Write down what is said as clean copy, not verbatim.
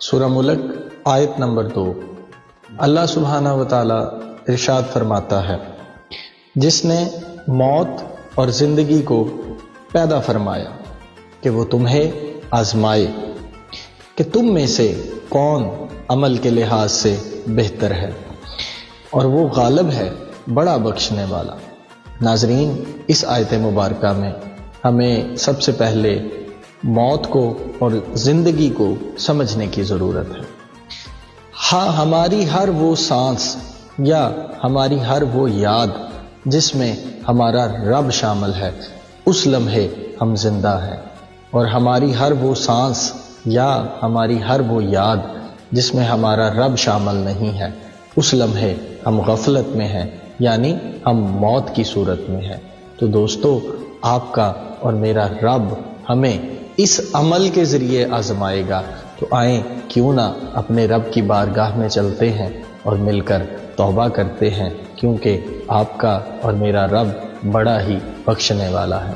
سورہ ملک آیت نمبر 2۔ اللہ سبحانہ و تعالی ارشاد فرماتا ہے، جس نے موت اور زندگی کو پیدا فرمایا کہ وہ تمہیں آزمائے کہ تم میں سے کون عمل کے لحاظ سے بہتر ہے، اور وہ غالب ہے بڑا بخشنے والا۔ ناظرین، اس آیت مبارکہ میں ہمیں سب سے پہلے موت کو اور زندگی کو سمجھنے کی ضرورت ہے۔ ہاں، ہماری ہر وہ سانس یا ہماری ہر وہ یاد جس میں ہمارا رب شامل ہے، اس لمحے ہم زندہ ہیں، اور ہماری ہر وہ سانس یا ہماری ہر وہ یاد جس میں ہمارا رب شامل نہیں ہے، اس لمحے ہم غفلت میں ہیں، یعنی ہم موت کی صورت میں ہیں۔ تو دوستو، آپ کا اور میرا رب ہمیں اس عمل کے ذریعے آزمائے گا، تو آئیں کیوں نہ اپنے رب کی بارگاہ میں چلتے ہیں اور مل کر توبہ کرتے ہیں، کیونکہ آپ کا اور میرا رب بڑا ہی بخشنے والا ہے۔